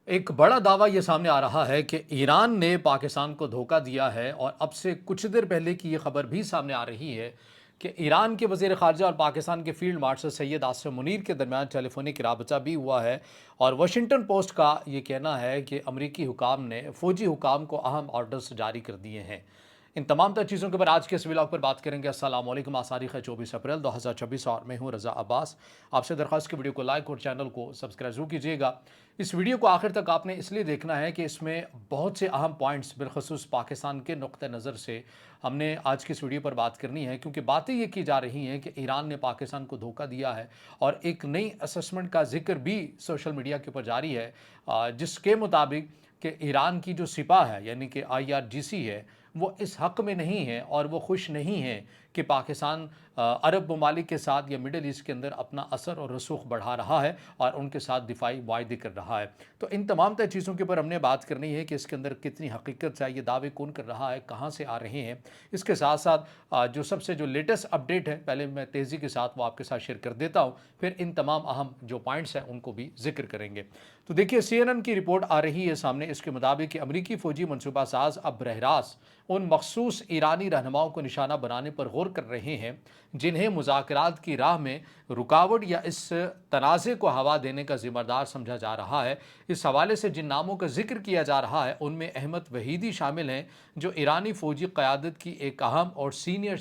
एक बड़ा दावा ये सामने आ रहा है कि ईरान ने पाकिस्तान को धोखा दिया है और अब से कुछ देर पहले की ये खबर भी सामने आ रही है कि ईरान के वज़ीर ख़ारजा और पाकिस्तान के फील्ड मार्शल सैयद आसिम मुनीर के दरमियान टेलीफोनिक राबता भी हुआ है। और वाशिंगटन पोस्ट का ये कहना है कि अमरीकी हुकाम ने फ़ौजी हुकाम को अहम ऑर्डर्स जारी कर दिए हैं। इन तमाम तर चीज़ों के ऊपर आज के इस व्लॉग पर बात करेंगे। अस्सलाम वालेकुम। आज तारीख़ है 24 अप्रैल 2024 और मैं हूँ रज़ा अब्बास। आपसे दरख्वास्त की वीडियो को लाइक और चैनल को सब्सक्राइब जरूर कीजिएगा। इस वीडियो को आखिर तक आपने इसलिए देखना है कि इसमें बहुत से अहम पॉइंट्स बिलखसूस पाकिस्तान के नुक्ते नज़र से हमने आज की इस वीडियो पर बात करनी है, क्योंकि बातें ये की जा रही हैं कि ईरान ने पाकिस्तान को धोखा दिया है और एक नई असेसमेंट का जिक्र भी सोशल मीडिया के ऊपर जारी है, जिसके मुताबिक कि ईरान की जो सिपा है यानी कि IRGC है वो इस हक़ में नहीं है और वो खुश नहीं है कि पाकिस्तान अरब ममालिक के साथ या मिडल ईस्ट के अंदर अपना असर और रसूख बढ़ा रहा है और उनके साथ दिफाई वायदे कर रहा है। तो इन तमाम तर चीज़ों के ऊपर हमने बात करनी है कि इसके अंदर कितनी हकीकत है, ये दावे कौन कर रहा है, कहाँ से आ रहे हैं। इसके साथ साथ जो लेटेस्ट अपडेट है पहले मैं तेज़ी के साथ वो आपके साथ शेयर कर देता हूँ, फिर इन तमाम अहम जो पॉइंट्स हैं उनको भी जिक्र करेंगे। तो देखिए, CNN की रिपोर्ट आ रही है सामने। इसके मुताबिक कि अमरीकी फ़ौजी मनसूबा साज अब बरहरास उन मखसूस ईरानी रहनुमाओं को निशाना बनाने पर गौर कर रहे हैं जिन्हें मुज़ाकरात की राह में रुकावट या इस तनाज़े को हवा देने का ज़िम्मेदार समझा जा रहा है। इस हवाले से जिन नामों का जिक्र किया जा रहा है उनमें अहमद वहीदी शामिल हैं, जो ईरानी फ़ौजी क़यादत की एक अहम और सीनियर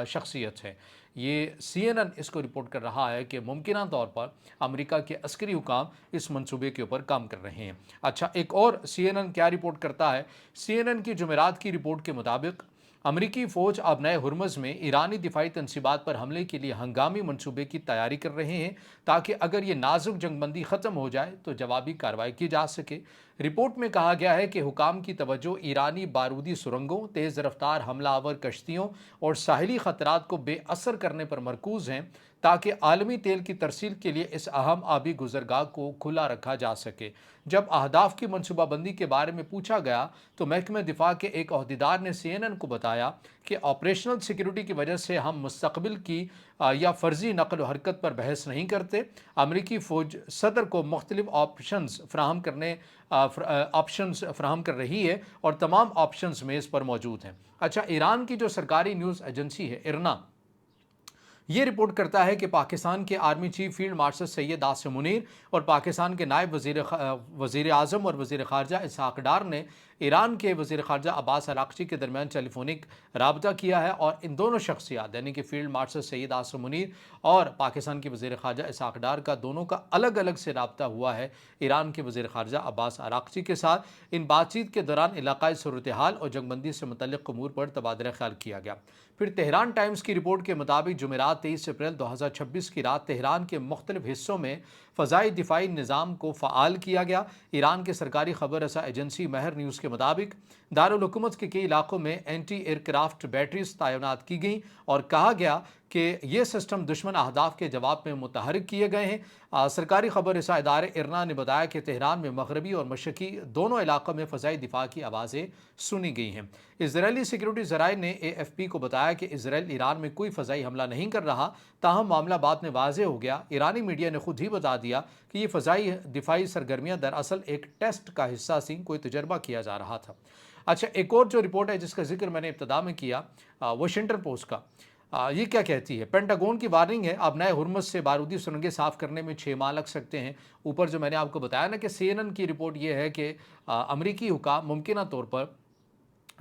शख्सियत है। ये CNN इसको रिपोर्ट कर रहा है कि मुमकिना तौर पर अमेरिका के अस्करी हुकाम इस मंसूबे के ऊपर काम कर रहे हैं। अच्छा, एक और CNN क्या रिपोर्ट करता है। CNN की जुमेरात की रिपोर्ट के मुताबिक अमरीकी फ़ौज अब नए हुरमज़ में ईरानी दिफाई तनसीबात पर हमले के लिए हंगामी मनसूबे की तैयारी कर रहे हैं, ताकि अगर ये नाजुक जंगबंदी ख़त्म हो जाए तो जवाबी कार्रवाई की जा सके। रिपोर्ट में कहा गया है कि हुकाम की तवज्जो ईरानी बारूदी सुरंगों, तेज़ रफ्तार हमलावर कश्तियों और साहिली ख़तरात को बेअसर करने पर मरकूज़ हैं, ताकि आलमी तेल की तरसील के लिए इस अहम आबी गुजरगाह को खुला रखा जा सके। जब अहदाफ की मनसूबाबंदी के बारे में पूछा गया तो महकमे दिफा के एक अहदेदार ने CNN को बताया कि ऑपरेशनल सिक्योरिटी की वजह से हम मुस्तकबिल की या फ़र्जी नकल व हरकत पर बहस नहीं करते। अमरीकी फ़ौज सदर को मुख्तलिफ ऑप्शंस फ्राहम कर रही है और तमाम ऑप्शंस मेज़ पर मौजूद हैं। अच्छा, ईरान की जो सरकारी न्यूज़ एजेंसी है IRNA, ये रिपोर्ट करता है कि पाकिस्तान के army chief field marshal Syed Asim Munir और पाकिस्तान के नायब वज़ीर आज़म और वज़ीर ख़ारजा इसहाक़ डार ने ईरान के वज़ीर ख़ारजा अब्बास अराक़ची के दरमियान टेलीफोनिक राबता किया है और इन दोनों शख्सियात यानी कि फील्ड मार्शल सैयद आसिम मुनीर और पाकिस्तान के वज़ीर ख़ारजा इसहाक़ डार का दोनों का अलग अलग से राबता हुआ है ईरान के वज़ीर ख़ारजा अब्बास अराक़ची के साथ। इन बातचीत के दौरान इलाक़ाई सूरत हाल और जंगबंदी से मुतल्लिक़ अमूर पर तबादला ख्याल किया गया। फिर तेहरान टाइम्स की रिपोर्ट के मुताबिक जुमेरात 23 अप्रैल 2026 की रात तेहरान के मुख्तलिफ हिस्सों में फ़ज़ाई दिफाई निज़ाम को फ़आल किया गया। ईरान के सरकारी खबर रसा एजेंसी महर न्यूज़ के मुताबिक दारुल हुकूमत के कई इलाकों में एंटी एयरक्राफ्ट बैटरीज तैनात की गई और कहा गया कि ये सिस्टम दुश्मन अहदाफ के जवाब में मुतहरिक किए गए हैं। सरकारी खबर रसा इदारे IRNA ने बताया कि तेहरान में मगरबी और मशरक़ी दोनों इलाकों में फ़ज़ाई दिफा की आवाज़ें सुनी गई हैं। इजरायली सिक्योरिटी ज़राए ने AFP को बताया कि इसराइल ईरान में कोई फ़ज़ाई हमला नहीं कर रहा, ताहम मामला बाद में वाज़े हो गया। ईरानी मीडिया ने खुद ही बता दिया कि ये फ़ज़ाई दिफाई सरगर्मियाँ दरअसल एक टेस्ट का हिस्सा थी, कोई तजर्बा किया जा रहा था। अच्छा, एक और जो रिपोर्ट है जिसका जिक्र मैंने इब्तदा में किया, वाशिंगटन पोस्ट का, ये क्या कहती है। पेंटागन की वार्निंग है, अब नए हुरमुज़ से बारूदी सुरंगें साफ़ करने में 6 माह लग सकते हैं। ऊपर जो मैंने आपको बताया ना कि CNN की रिपोर्ट ये है कि अमरीकी हुकाम मुमकिना तौर पर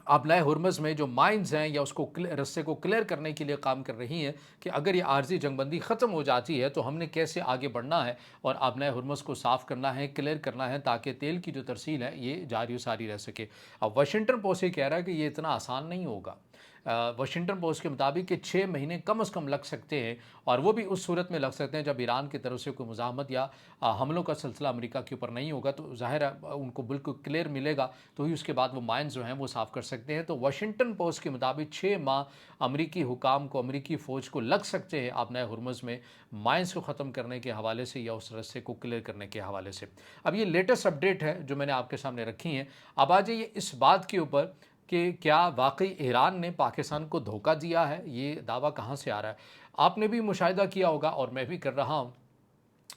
अब नए हुरमुज़ में जो माइंस हैं या उसको रस्से को क्लियर करने के लिए काम कर रही हैं कि अगर ये आर्जी जंगबंदी ख़त्म हो जाती है तो हमने कैसे आगे बढ़ना है और अब नए हुरमुज़ को साफ़ करना है, क्लियर करना है, ताकि तेल की जो तरसील है ये जारी सारी रह सके। अब वाशिंगटन पोस्ट ये कह रहा है कि ये इतना आसान नहीं होगा। वाशिंगटन पोस्ट के मुताबिक कि 6 महीने कम से कम लग सकते हैं और वो भी उस सूरत में लग सकते हैं जब ईरान की तरफ से कोई मुज़ाहमत या हमलों का सिलसिला अमेरिका के ऊपर नहीं होगा। तो ज़ाहिर है उनको बिल्कुल क्लियर मिलेगा तो ही उसके बाद वो माइंस जो हैं वो साफ़ कर सकते हैं। तो वाशिंगटन पोस्ट के मुताबिक 6 माह अमरीकी हुकाम को, अमरीकी फ़ौज को लग सकते हैं अब नए हुरमुज़ में माइंस को ख़त्म करने के हवाले से या उस रस्से को क्लियर करने के हवाले से। अब ये लेटेस्ट अपडेट है जो मैंने आपके सामने रखी हैं। अब आ जाइए इस बात के ऊपर कि क्या वाकई ईरान ने पाकिस्तान को धोखा दिया है। ये दावा कहाँ से आ रहा है, आपने भी मुशाहिदा किया होगा और मैं भी कर रहा हूँ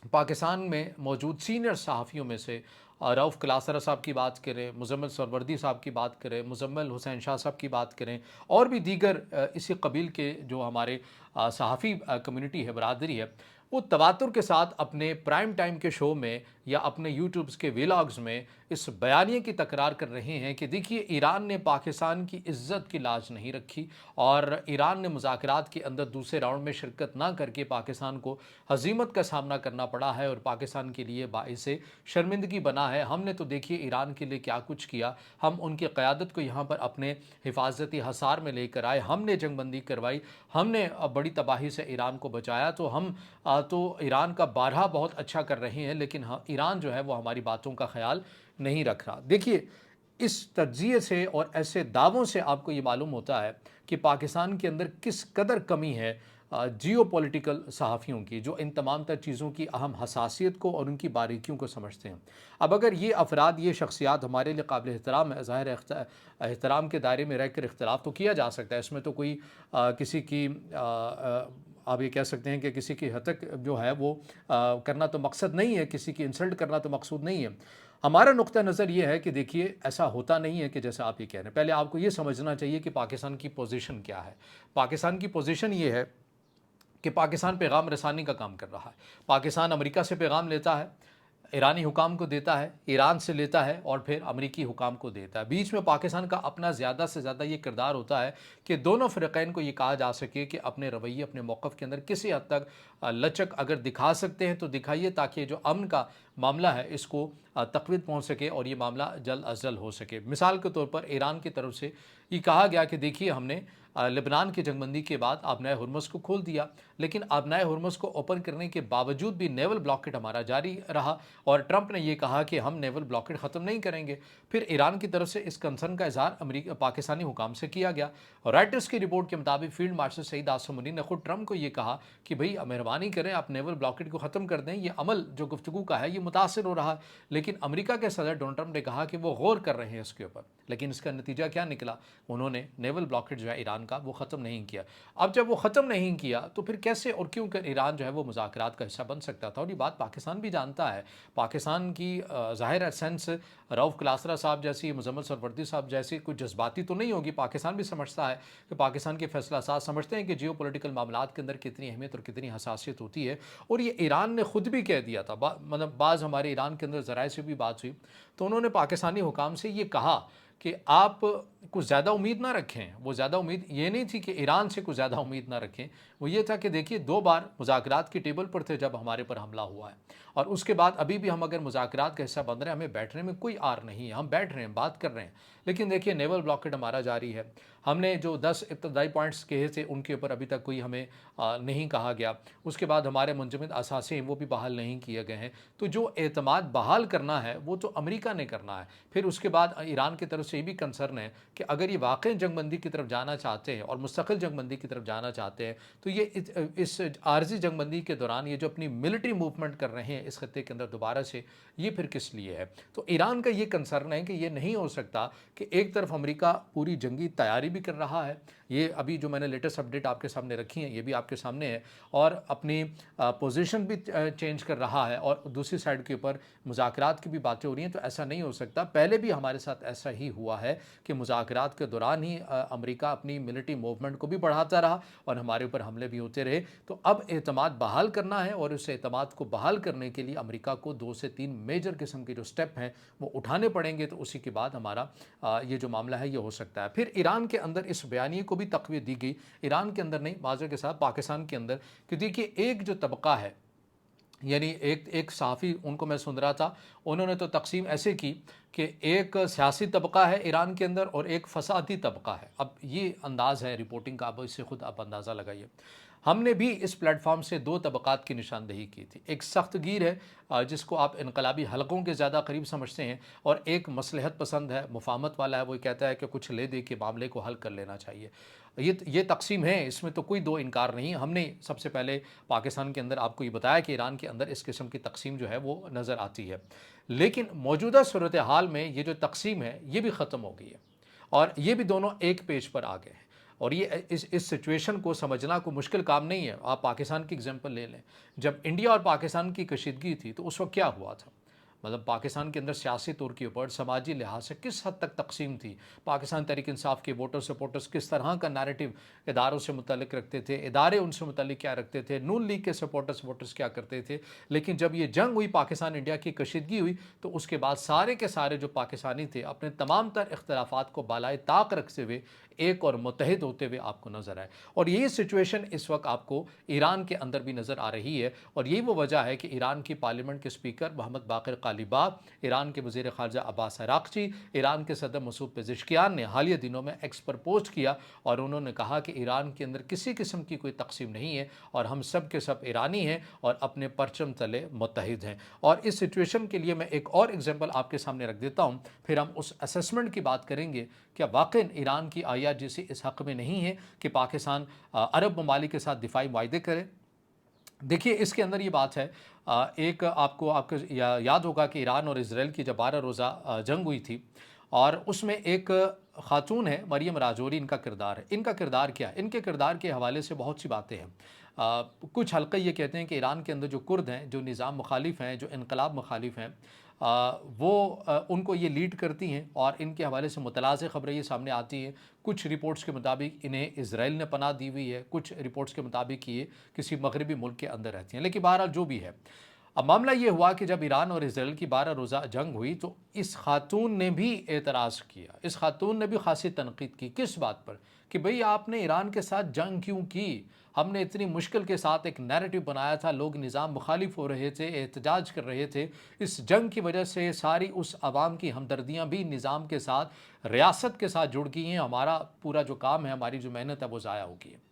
पाकिस्तान में मौजूद सीनियर सहाफ़ियों में से रऊफ़ क्लासरा साहब की बात करें, मुज़म्मिल सरवर्दी साहब की बात करें, मुज़म्मिल हुसैन शाह साहब की बात करें और भी दीगर इसी कबील के जो हमारे सहाफ़ी कम्युनिटी है, बरादरी है, वो तवातुर के साथ अपने प्राइम टाइम के शो में या अपने यूट्यूब्स के व्लॉग्स में इस बयानिए की तकरार कर रहे हैं कि देखिए ईरान ने पाकिस्तान की इज़्ज़त की लाज नहीं रखी और ईरान ने मुज़ाकरात के अंदर दूसरे राउंड में शिरकत ना करके पाकिस्तान को हज़ीमत का सामना करना पड़ा है और पाकिस्तान के लिए बाइसे शर्मिंदगी बना है। हमने तो देखिए ईरान के लिए क्या कुछ किया, हम उनकी क़यादत को यहाँ पर अपने हिफाजती हसार में लेकर आए, हमने जंगबंदी करवाई, हमने बड़ी तबाही से ईरान को बचाया। तो हम तो ईरान का बारहा बहुत अच्छा कर रहे हैं, लेकिन हाँ, ईरान जो है वो हमारी बातों का ख्याल नहीं रख रहा। देखिए, इस तज्ज़िये से और ऐसे दावों से आपको ये मालूम होता है कि पाकिस्तान के अंदर किस कदर कमी है जियोपॉलिटिकल सहाफ़ियों की, जो इन तमाम तर चीज़ों की अहम हसासियत को और उनकी बारीकियों को समझते हैं। अब अगर ये अफ़राद, ये शख्सियात हमारे लिए काबिल एहतराम है, ज़ाहिर है एहतराम के दायरे में रहकर इख्तिलाफ़ तो किया जा सकता है, इसमें तो कोई किसी की आप ये कह सकते हैं कि किसी की हतक जो है वो करना तो मकसद नहीं है, किसी की इंसल्ट करना तो मकसूद नहीं है। हमारा नुक्ता नज़र ये है कि देखिए ऐसा होता नहीं है कि जैसा आप ये कह रहे हैं। पहले आपको ये समझना चाहिए कि पाकिस्तान की पोजीशन क्या है। पाकिस्तान की पोजीशन ये है कि पाकिस्तान पैगाम रसानी का काम कर रहा है। पाकिस्तान अमेरिका से पैगाम लेता है, ईरानी हुकाम को देता है, ईरान से लेता है और फिर अमेरिकी हुकाम को देता है। बीच में पाकिस्तान का अपना ज़्यादा से ज़्यादा ये किरदार होता है कि दोनों फ़िरक़ैन को ये कहा जा सके कि अपने रवैये, अपने मौक़िफ़ के अंदर किसी हद तक लचक अगर दिखा सकते हैं तो दिखाइए, ताकि जो अमन का मामला है इसको तक़वीत पहुँच सके और ये मामला जल्द अज़ जल्द हो सके। मिसाल के तौर पर ईरान की तरफ से ये कहा गया कि देखिए हमने लेबनान की जंगबंदी के बाद आबनाए हुर्मुज़ को खोल दिया, लेकिन आबनाए हुर्मुज़ को ओपन करने के बावजूद भी नेवल ब्लॉकेड हमारा जारी रहा और ट्रंप ने यह कहा कि हम नेवल ब्लॉकेड ख़त्म नहीं करेंगे। फिर ईरान की तरफ से इस कंसर्न का इज़हार अमेरिका पाकिस्तानी हुकाम से किया गया। रॉयटर्स की रिपोर्ट के मुताबिक फील्ड मार्शल सईद आसिम मुनीर ने खुद ट्रंप को यह कहा कि भाई मेहरबानी करें, आप नेवल ब्लॉकेड को ख़त्म कर दें, ये अमल जो गुफ्तगू का है ये मुतासर हो रहा है। लेकिन अमेरिका के सदर डोनाल्ड ट्रंप ने कहा कि वो गौर कर रहे हैं इसके ऊपर, लेकिन इसका नतीजा क्या निकला, उन्होंने नेवल ब्लॉकेड जो है ईरान का वो ख़त्म नहीं किया। अब जब वो ख़त्म नहीं किया तो फिर कैसे और क्यों कर ईरान जो है वो मुज़ाकरात का हिस्सा बन सकता था, और ये बात पाकिस्तान भी जानता है। पाकिस्तान की ज़ाहिर है सेंस रऊफ़ क्लासरा साहब जैसी, मुज़म्मिल सरवर्दी साहब जैसी कुछ जज्बाती तो नहीं होगी। पाकिस्तान भी समझता है कि पाकिस्तान के फैसला साज समझते हैं कि जियो पोलिटिकल मामलात के अंदर कितनी अहमियत और कितनी हसासियत होती है। और ये ईरान ने खुद भी कह दिया था, मतलब बाज़ हमारे ईरान के अंदर ज़राए से भी बात हुई तो उन्होंने पाकिस्तानी हुकाम से ये कहा कि आप कुछ ज़्यादा उम्मीद ना रखें। वो ज़्यादा उम्मीद ये नहीं थी कि ईरान से कुछ ज़्यादा उम्मीद ना रखें, वो ये था कि देखिए 2 बार मुज़ाकरात की टेबल पर थे जब हमारे पर हमला हुआ है, और उसके बाद अभी भी हम अगर मुज़ाकरात का हिस्सा बन रहे हैं, हमें बैठने में कोई आर नहीं है, हम बैठ रहे हैं, बात कर रहे हैं। लेकिन देखिए नेवल ब्लॉकेड हमारा जारी है। हमने जो 10 इब्तदाई पॉइंट्स कहे थे उनके ऊपर अभी तक कोई हमें नहीं कहा गया। उसके बाद हमारे मुंजमद असासे हैं वो भी बहाल नहीं किए गए हैं। तो जो एतमाद बहाल करना है वो तो अमेरिका ने करना है। फिर उसके बाद ईरान की तरफ से ये भी कंसर्न है कि अगर ये वाकई जंगबंदी की तरफ जाना चाहते हैं और मुस्तकिल जंगबंदी की तरफ जाना चाहते हैं तो ये इस आर्जी जंगबंदी के दौरान ये जो अपनी मिलिट्री मूवमेंट कर रहे हैं इस खत्ते के अंदर दोबारा से, ये फिर किस लिए है। तो ईरान का ये कंसर्न है कि ये नहीं हो सकता कि एक तरफ अमेरिका पूरी जंगी तैयारी भी कर रहा है, ये अभी जो मैंने लेटेस्ट अपडेट आपके सामने रखी है ये भी आपके सामने है, और अपनी पोजीशन भी चेंज कर रहा है, और दूसरी साइड के ऊपर मुज़ाकरात की भी बातें हो रही हैं। तो ऐसा नहीं हो सकता। पहले भी हमारे साथ ऐसा ही हुआ है कि मुज़ाकरात के दौरान ही अमेरिका अपनी मिलिट्री मूवमेंट को भी बढ़ाता रहा और हमारे ऊपर हमले भी होते रहे। तो अब एतमाद बहाल करना है, और उस एतमाद को बहाल करने के लिए अमेरिका को 2 से 3 मेजर किस्म के जो स्टेप हैं वो उठाने पड़ेंगे। तो उसी के बाद हमारा ये जो मामला है ये हो सकता है। फिर ईरान के अंदर इस बयानिए को भी तक़वीत दी गई, ईरान के अंदर नहीं, माज़र के साथ पाकिस्तान के अंदर, कि देखिए एक जो तबका है, यानी एक सहाफ़ी उनको मैं सुन रहा था, उन्होंने तो तकसीम ऐसे की कि एक सियासी तबका है ईरान के अंदर और एक फ़सादी तबका है। अब ये अंदाज़ है रिपोर्टिंग का, अब इससे ख़ुद आप अंदाज़ा लगाइए। हमने भी इस प्लेटफॉर्म से 2 तबक़ात की निशानदेही की थी। एक सख्तगीर है जिसको आप इनकलाबी हलकों के ज़्यादा करीब समझते हैं, और एक मसलहत पसंद है, मुफ़ाहमत वाला है, वो कहता है कि कुछ ले दे के मामले को हल कर लेना चाहिए। ये तकसीम है, इसमें तो कोई दो इनकार नहीं है। हमने सबसे पहले पाकिस्तान के अंदर आपको ये बताया कि ईरान के अंदर इस किस्म की तकसीम जो है वो नज़र आती है, लेकिन मौजूदा सूरत हाल में ये जो तकसीम है ये भी ख़त्म हो गई है, और ये भी दोनों एक पेज पर आ गए हैं। और ये इस सिचुएशन को समझना कोई मुश्किल काम नहीं है। आप पाकिस्तान की एग्जांपल ले लें, जब इंडिया और पाकिस्तान की कशीदगी थी तो उस वक्त क्या हुआ था। मतलब पाकिस्तान के अंदर सियासी तौर के ऊपर समाजी लिहाज से किस हद तक तकसीम थी। पाकिस्तान तहरीक इंसाफ के वोटर सपोर्टर्स किस तरह का नैरेटिव इदारों से मुतल्लिक रखते थे, इदारे उनसे मुतल्लिक क्या रखते थे, नून लीग के सपोर्टर्स वोटर्स क्या करते थे। लेकिन जब ये जंग हुई, पाकिस्तान इंडिया की कशीदगी हुई, तो उसके बाद सारे के सारे जो पाकिस्तानी थे अपने तमाम तर इख्तलाफात को बालाए ताक रखते हुए एक और मुत्तहिद होते हुए आपको नज़र आए। और यही सिचुएशन इस वक्त आपको ईरान के अंदर भी नज़र आ रही है। और यही वो वजह है कि ईरान की पार्लियामेंट के स्पीकर मोहम्मद बाक़िर कालिबाफ, ईरान के वज़ीर ख़ारजा अब्बास अराक़ची, ईरान के सदर मसूद पेज़ेश्कियान ने हालिया दिनों में एक्स पर पोस्ट किया और उन्होंने कहा कि ईरान के अंदर किसी किस्म की कोई तकसीम नहीं है और हम सब के सब ईरानी हैं और अपने परचम तले मुत्तहिद हैं। और इस सिचुएशन के लिए मैं एक और एग्जाम्पल आपके सामने रख देता हूँ, फिर हम उस असेसमेंट की बात करेंगे। क्या वाकई ईरान की IRGC इस हक़ में नहीं है कि पाकिस्तान अरब ममालिक के साथ दिफाई वायदे करे। देखिए, इसके अंदर ये बात है, एक आपको याद होगा कि ईरान और इसराइल की जब 12 रोज़ा जंग हुई थी और उसमें एक खातून है मरियम राजौरी, इनका किरदार है। इनका किरदार क्या है? इनके किरदार के हवाले से बहुत सी बातें हैं। कुछ हल्के ये कहते हैं कि ईरान के अंदर जो कुर्द हैं, जो निज़ाम मुखालिफ हैं, जो इनकलाब मुखालिफ हैं, उनको ये लीड करती हैं और इनके हवाले से मुतलाज़ ख़बरें ये सामने आती हैं। कुछ रिपोर्ट्स के मुताबिक इन्हें इसराइल ने पनाह दी हुई है, कुछ रिपोर्ट्स के मुताबिक ये किसी मगरबी मुल्क के अंदर रहती हैं। लेकिन बहरहाल जो भी है, अब मामला ये हुआ कि जब ईरान और इसराइल की 12 रोज़ा जंग हुई तो इस खातून ने भी एतराज़ किया, इस खातून ने भी खासी तनकीद की। किस बात पर? कि भाई आपने ईरान के साथ जंग क्यों की? हमने इतनी मुश्किल के साथ एक नैरेटिव बनाया था, लोग निज़ाम मुखालिफ हो रहे थे, एहतजाज कर रहे थे। इस जंग की वजह से सारी उस आवाम की हमदर्दियाँ भी निज़ाम के साथ, रियासत के साथ जुड़ गई हैं। हमारा पूरा जो काम है, हमारी जो मेहनत है, वो ज़ाया हो गई है।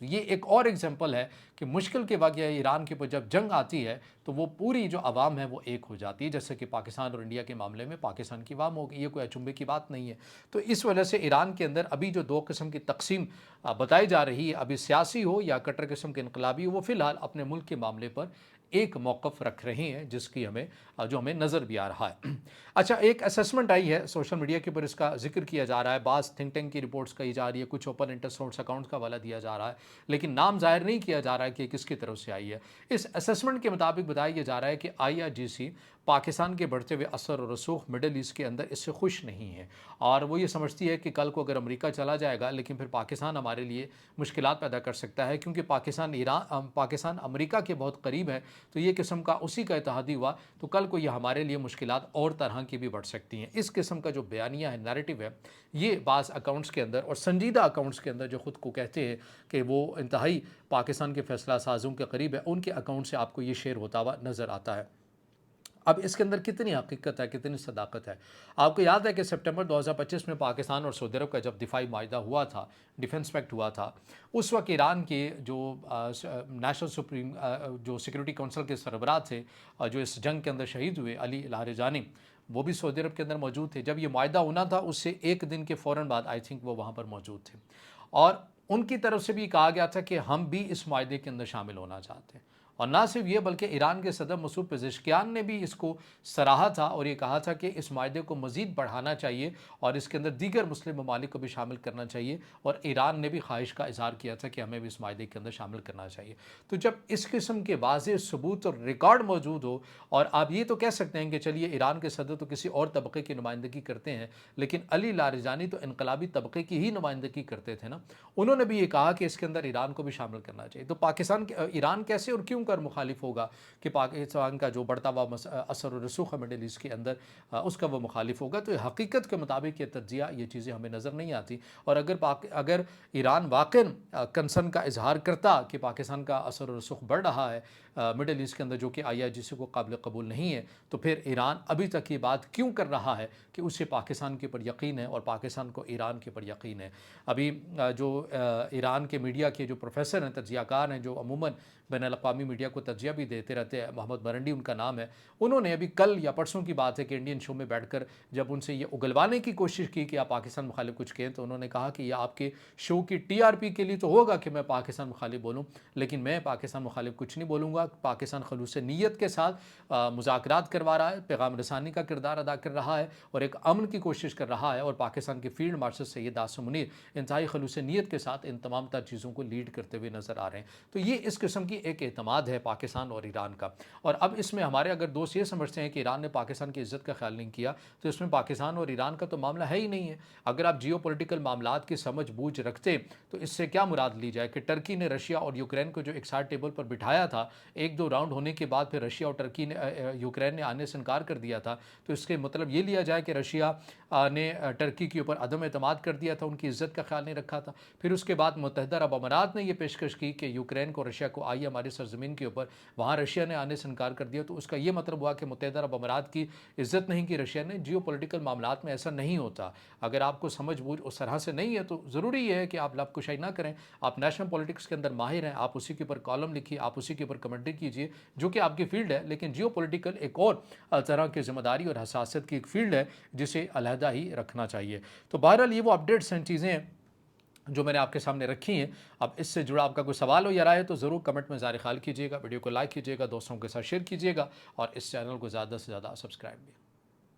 ये एक और एग्जाम्पल है कि मुश्किल के वक्त ईरान के ऊपर जब जंग आती है तो वो पूरी जो आवाम है वो एक हो जाती है, जैसे कि पाकिस्तान और इंडिया के मामले में पाकिस्तान की आवाम होगी। ये कोई अचंभे की बात नहीं है। तो इस वजह से ईरान के अंदर अभी जो दो किस्म की तकसीम बताई जा रही है, अभी सियासी हो या कट्टर किस्म के इनकलाबी हो, वो फ़िलहाल अपने मुल्क के मामले पर एक मौक़िफ़ रख रहे हैं, जिसकी हमें नज़र भी आ रहा है। अच्छा, एक असेसमेंट आई है सोशल मीडिया के ऊपर, इसका जिक्र किया जा रहा है, बाज़ थिंक टैंक की रिपोर्ट्स कही जा रही है, कुछ ओपन इंटर सोर्स अकाउंट्स का हवाला दिया जा रहा है, लेकिन नाम ज़ाहिर नहीं किया जा रहा है कि किसकी तरफ से आई है। इस असेसमेंट के मुताबिक बताया जा रहा है कि IRGC पाकिस्तान के बढ़ते हुए असर और रसूख मिडल ईस्ट के अंदर इससे खुश नहीं है और वो ये समझती है कि कल को अगर अमेरिका चला जाएगा लेकिन फिर पाकिस्तान हमारे लिए मुश्किलात पैदा कर सकता है, क्योंकि पाकिस्तान अमेरिका के बहुत करीब है। तो ये किस्म का उसी का इत्तेहादी हुआ तो कल को ये हमारे लिए मुश्किलात और तरह की भी बढ़ सकती हैं। इस किस्म का जो बयानिया है, नैरेटिव है, ये बाज़ अकाउंट्स के अंदर और संजीदा अकाउंट्स के अंदर जो ख़ुद को कहते हैं कि वो इंतहाई पाकिस्तान के फ़ैसला साज़ों के करीब है, उनके अकाउंट से आपको ये शेयर होता हुआ नज़र आता है। अब इसके अंदर कितनी हकीकत है, कितनी सदाकत है? आपको याद है कि सितंबर 2025 में पाकिस्तान और सऊदी अरब का जब दिफाई माहिदा हुआ था, डिफेंस पैक्ट हुआ था, उस वक्त ईरान के जो नेशनल सुप्रीम जो सिक्योरिटी काउंसिल के सरबराह थे, जो इस जंग के अंदर शहीद हुए, अली लारिजानी, वो भी सऊदी अरब के अंदर मौजूद थे। जब ये माहिदा होना था उससे एक दिन के फ़ौरन बाद आई थिंक वो वहाँ पर मौजूद थे और उनकी तरफ से भी कहा गया था कि हम भी इस माहिदे के अंदर शामिल होना चाहते हैं। और ना सिर्फ ये बल्कि ईरान के सदर मसूद पेज़ेश्कियान ने भी इसको सराहा था और ये कहा था कि इस माहिदे को मज़ीद बढ़ाना चाहिए और इसके अंदर दीगर मुस्लिम ममालिक को भी शामिल करना चाहिए। और ईरान ने भी ख्वाहिश का इज़हार किया था कि हमें भी इस माहिदे के अंदर शामिल करना चाहिए। तो जब इस किस्म के वाज़ेह सबूत और रिकॉर्ड मौजूद हो, और आप ये तो कह सकते हैं कि चलिए ईरान के सदर तो किसी और तबके की नुमाइंदगी करते हैं, लेकिन अली लारिजानी तो इनकलाबी तबके की ही नुमाइंदगी करते थे ना। उन्होंने भी ये कहा कि इसके अंदर ईरान को भी शामिल करना चाहिए। तो ईरान कैसे और क्यों कर मुखालिफ होगा कि पाकिस्तान का जो बढ़ता हुआ असर और रसूख है मिडल ईस्ट के अंदर, उसका वो मुखालिफ होगा? तो हकीकत के मुताबिक ये तज्जिया, ये चीज़ें हमें नज़र नहीं आती। और अगर ईरान वाकई कंसर्न का इजहार करता कि पाकिस्तान का असर और रसूख बढ़ रहा है मिडल ईस्ट के अंदर, जो कि IRGC को काबिल कबूल नहीं है, तो फिर ईरान अभी तक ये बात क्यों कर रहा है कि उसे पाकिस्तान के ऊपर यकीन है और पाकिस्तान को ईरान के ऊपर यकीन है? अभी जो ईरान के मीडिया के जो प्रोफेसर हैं, तज्जियाकार हैं, जो अमूमन बैनुल-अक़वामी मीडिया को तज्जिया भी देते रहते हैं, मोहम्मद मरंडी उनका नाम है, उन्होंने अभी कल या परसों की बात है कि इंडियन शो में बैठकर जब उनसे ये उगलवाने की कोशिश की कि आप पाकिस्तान मुखालिफ कुछ कहें, तो उन्होंने कहा कि यह आपके शो की TRP के लिए तो होगा कि मैं पाकिस्तान मुखालिफ बोलूँ, लेकिन मैं पाकिस्तान मुखालिफ कुछ नहीं बोलूँगा। हुआ पाकिस्तान खलूस नीयत के साथ मुज़ाकरात करवा रहा है, पैगाम रसानी का किरदार अदा कर रहा है और एक अमन की कोशिश कर रहा है, और पाकिस्तान के फील्ड मार्शल सैयद आसिम मुनीर इंतहाई खलूस नीयत के साथ इन तमाम तर चीज़ों को लीड करते हुए नज़र आ रहे हैं। तो ये इस किस्म की एक एतमाद है पाकिस्तान और ईरान का। और अब इसमें हमारे अगर दोस्त ये समझते हैं कि ईरान ने पाकिस्तान की इज़्ज़त का ख्याल नहीं किया, तो इसमें पाकिस्तान और ईरान का तो मामला है ही नहीं है। अगर आप जियो पोलिटिकल मामलात की समझ बूझ रखते तो इससे क्या मुराद ली जाए कि टर्की ने रशिया और यूक्रेन को जो एक साथ टेबल पर बिठाया था, एक दो राउंड होने के बाद फिर रशिया और टर्की ने यूक्रेन ने आने से इनकार कर दिया था, तो इसके मतलब ये लिया जाए कि रशिया ने टर्की के ऊपर अदम एतमाद कर दिया था, उनकी इज़्ज़त का ख्याल नहीं रखा था। फिर उसके बाद मुत्तहिदा अरब अमारात ने यह पेशकश की कि यूक्रेन को रशिया को आइए हमारी सरजमीन के ऊपर, वहाँ रशिया ने आने से इनकार कर दिया, तो उसका ये मतलब हुआ कि मुत्तहिदा अरब अमारात की इज़्ज़त नहीं की रशिया ने। जियो पोलिटिकल मामलात में ऐसा नहीं होता। अगर आपको समझ बूझ उस तरह से नहीं है तो ज़रूरी है कि आप लफकुशाई ना करें। आप नेशनल पॉलिटिक्स के अंदर माहिर हैं, आप उसी के ऊपर कॉलम लिखिए, आप उसी के ऊपर कमेंट्री कीजिए, जो कि आपकी फील्ड है। लेकिन जियो पोलिटिकल एक और तरह की जिम्मेदारी और हसासियत की एक फील्ड है जिसे अलहदा ही रखना चाहिए। तो बहरहाल ये वो अपडेट्स हैं, चीज़ें हैं जो मैंने आपके सामने रखी हैं। अब इससे जुड़ा आपका कोई सवाल हो या राय है तो ज़रूर कमेंट में ज़ाहिर ख्याल कीजिएगा, वीडियो को लाइक कीजिएगा, दोस्तों के साथ शेयर कीजिएगा और इस चैनल को ज़्यादा से ज़्यादा सब्सक्राइब भी।